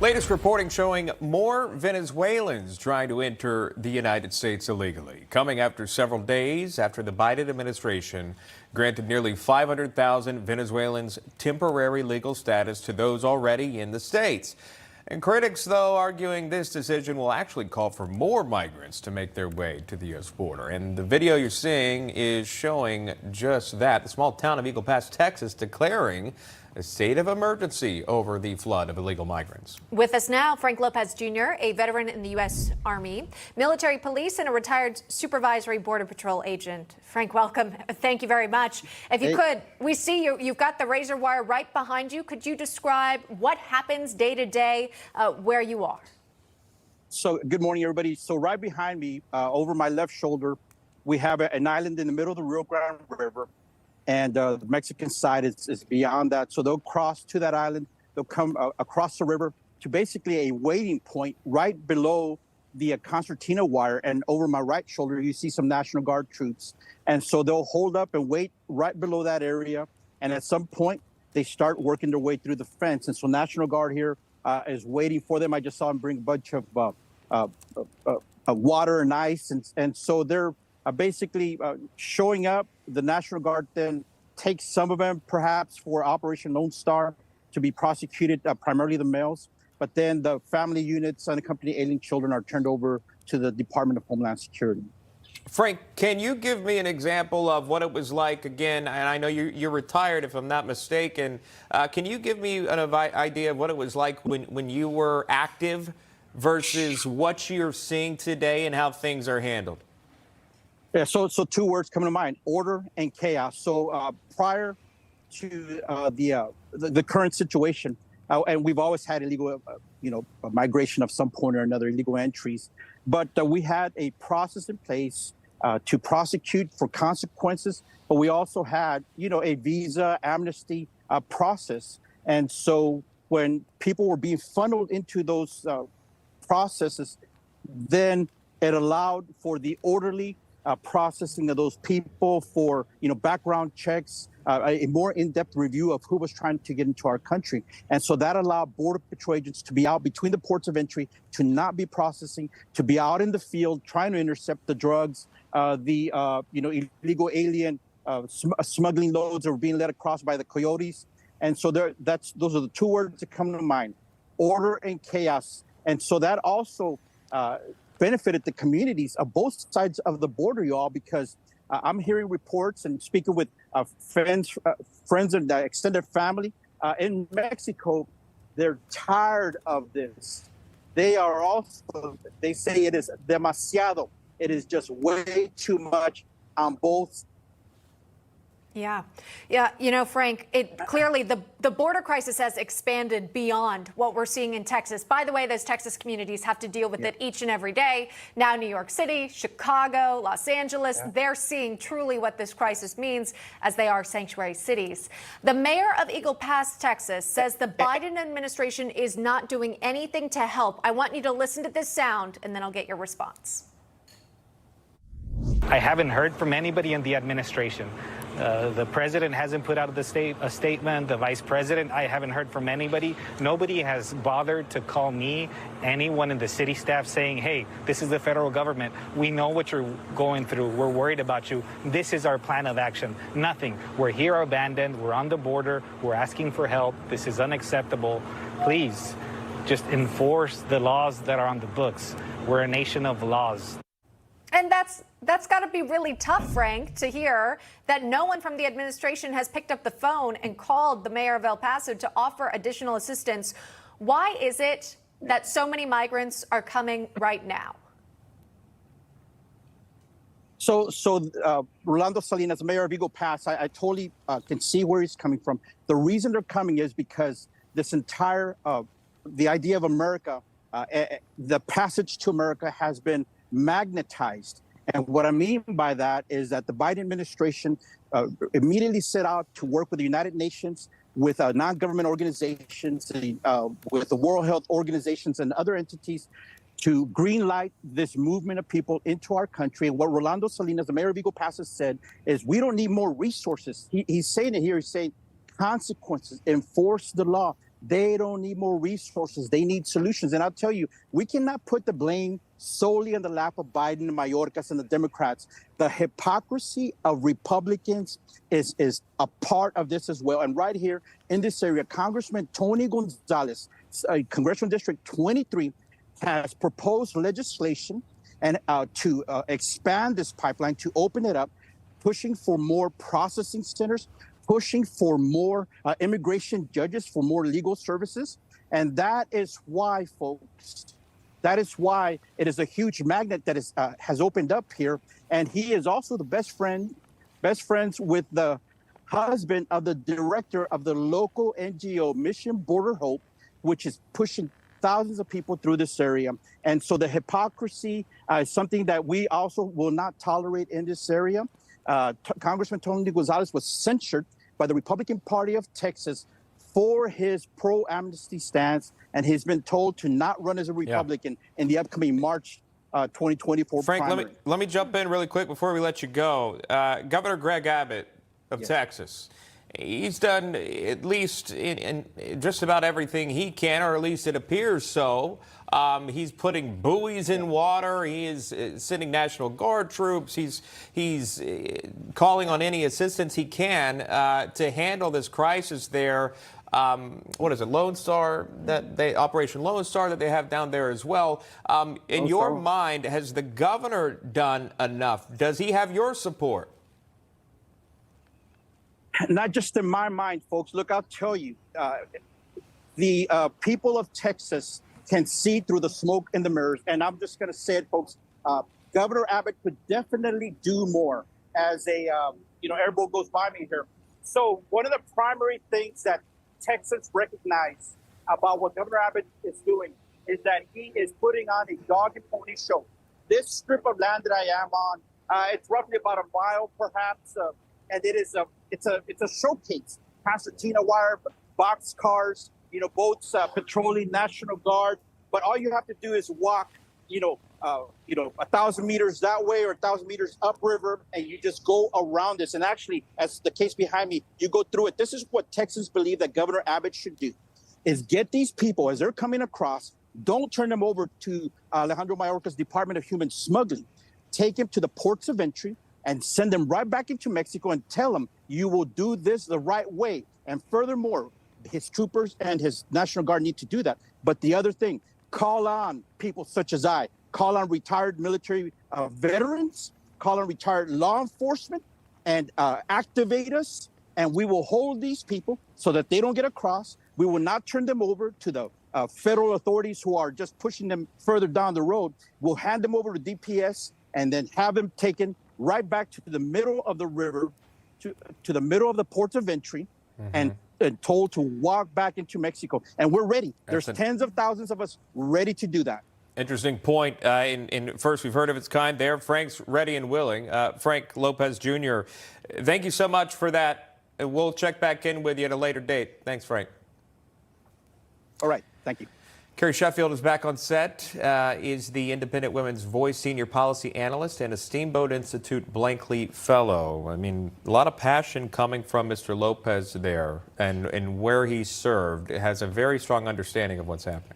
Latest reporting showing more Venezuelans trying to enter the United States illegally, coming after several days after the Biden administration granted nearly 500,000 Venezuelans temporary legal status to those already in the states. And critics, though, arguing this decision will actually call for more migrants to make their way to the U.S. border. And the video you're seeing is showing just that. The small town of Eagle Pass, Texas, declaring a state of emergency over the flood of illegal migrants. With us now, Frank Lopez Jr., a veteran in the U.S. Army, military police, and a retired supervisory Border Patrol agent. Frank, welcome. Thank you very much. If you could, we see you've got the razor wire right behind you. Could you describe what happens day to day where you are? So good morning, everybody. So right behind me, over my left shoulder, we have an island in the middle of the Rio Grande River. And the Mexican side is beyond that. So they'll cross to that island. They'll come across the river to basically a waiting point right below the concertina wire. And over my right shoulder, you see some National Guard troops. And so they'll hold up and wait right below that area. And at some point, they start working their way through the fence. And so National Guard here is waiting for them. I just saw them bring a bunch of water and ice. And so they're basically showing up. The National Guard then takes some of them, perhaps for Operation Lone Star, to be prosecuted, primarily the males. But then the family units, unaccompanied alien children, are turned over to the Department of Homeland Security. Frank, can you give me an example of what it was like, again, and I know you're retired, if I'm not mistaken. Can you give me an idea of what it was like when you were active versus what you're seeing today and how things are handled? Yeah, so two words come to mind: order and chaos. So prior to the current situation, and we've always had illegal, migration of some point or another, illegal entries, but we had a process in place to prosecute for consequences. But we also had, a visa amnesty process, and so when people were being funneled into those processes, then it allowed for the orderly processing of those people, for background checks, a more in-depth review of who was trying to get into our country. And so that allowed Border Patrol agents to be out between the ports of entry, to not be processing, to be out in the field trying to intercept the drugs, illegal alien smuggling loads that were being led across by the coyotes. And so those are the two words that come to mind: order and chaos. And so that also benefited the communities of both sides of the border, y'all, because I'm hearing reports and speaking with friends and extended family in Mexico. They're tired of this. They say it is demasiado. It is just way too much on both. Yeah. Frank, clearly the border crisis has expanded beyond what we're seeing in Texas. By the way, those Texas communities have to deal with it each and every day. Now, New York City, Chicago, Los Angeles, they're seeing truly what this crisis means, as they are sanctuary cities. The mayor of Eagle Pass, Texas, says the Biden administration is not doing anything to help. I want you to listen to this sound, and then I'll get your response. I haven't heard from anybody in the administration. The president hasn't put out a statement. The vice president, I haven't heard from anybody. Nobody has bothered to call me, anyone in the city staff, saying, hey, this is the federal government. We know what you're going through. We're worried about you. This is our plan of action. Nothing. We're here abandoned. We're on the border. We're asking for help. This is unacceptable. Please, just enforce the laws that are on the books. We're a nation of laws. And that's got to be really tough, Frank, to hear that no one from the administration has picked up the phone and called the mayor of El Paso to offer additional assistance. Why is it that so many migrants are coming right now? So Rolando Salinas, mayor of Eagle Pass, I totally can see where he's coming from. The reason they're coming is because this entire, the idea of America, the passage to America has been magnetized. And what I mean by that is that the Biden administration immediately set out to work with the United Nations, with non-government organizations, with the World Health Organizations and other entities to greenlight this movement of people into our country. And what Rolando Salinas, the mayor of Eagle Pass, has said is we don't need more resources. He's saying it here. He's saying consequences, enforce the law. They don't need more resources. They need solutions. And I'll tell you, we cannot put the blame solely on the lap of Biden and Mayorkas and the Democrats. The hypocrisy of Republicans is a part of this as well. And right here in this area, Congressman Tony Gonzalez, Congressional District 23, has proposed legislation and to expand this pipeline, to open it up, pushing for more processing centers, pushing for more immigration judges, for more legal services. And that is why, folks, that is why it is a huge magnet that has opened up here. And he is also the best friends with the husband of the director of the local NGO Mission Border Hope, which is pushing thousands of people through this area. And so the hypocrisy is something that we also will not tolerate in this area. Congressman Tony Gonzalez was censured by the Republican Party of Texas for his pro-amnesty stance, and he's been told to not run as a Republican in the upcoming March 2024 Frank, primary. let me jump in really quick before we let you go. Governor Greg Abbott of Texas, he's done at least in just about everything he can, or at least it appears so. He's putting buoys in water. He is sending National Guard troops. He's calling on any assistance he can to handle this crisis there. What is it, Lone Star, Operation Lone Star that they have down there as well. In your mind, has the governor done enough? Does he have your support? Not just in my mind, folks. Look, I'll tell you, the people of Texas can see through the smoke and the mirrors. And I'm just going to say it, folks. Governor Abbott could definitely do more as a, airboat goes by me here. So one of the primary things that Texans recognize about what Governor Abbott is doing is that he is putting on a dog and pony show. This strip of land that I am on, it's roughly about a mile, perhaps, and it is it's a showcase. Concertina wire, box cars, boats patrolling National Guard. But all you have to do is walk, 1,000 meters that way or 1,000 meters upriver, and you just go around this. And actually, as the case behind me, you go through it. This is what Texans believe that Governor Abbott should do, is get these people as they're coming across. Don't turn them over to Alejandro Mayorkas' Department of Human Smuggling. Take them to the ports of entry and send them right back into Mexico and tell them you will do this the right way. And furthermore, his troopers and his National Guard need to do that. But the other thing, call on people such as I, call on retired military veterans, call on retired law enforcement, and activate us. And we will hold these people so that they don't get across. We will not turn them over to the federal authorities who are just pushing them further down the road. We'll hand them over to DPS and then have them taken right back to the middle of the river, to the middle of the ports of entry, and told to walk back into Mexico. And we're ready. There's tens of thousands of us ready to do that. Interesting point. In first, we've heard of its kind there. Frank's ready and willing. Frank Lopez Jr., thank you so much for that. We'll check back in with you at a later date. Thanks, Frank. All right. Thank you. Carrie Sheffield is back on set, is the Independent Women's Voice Senior Policy Analyst and a Steamboat Institute Blankley Fellow. I mean, a lot of passion coming from Mr. Lopez there, and where he served has a very strong understanding of what's happening.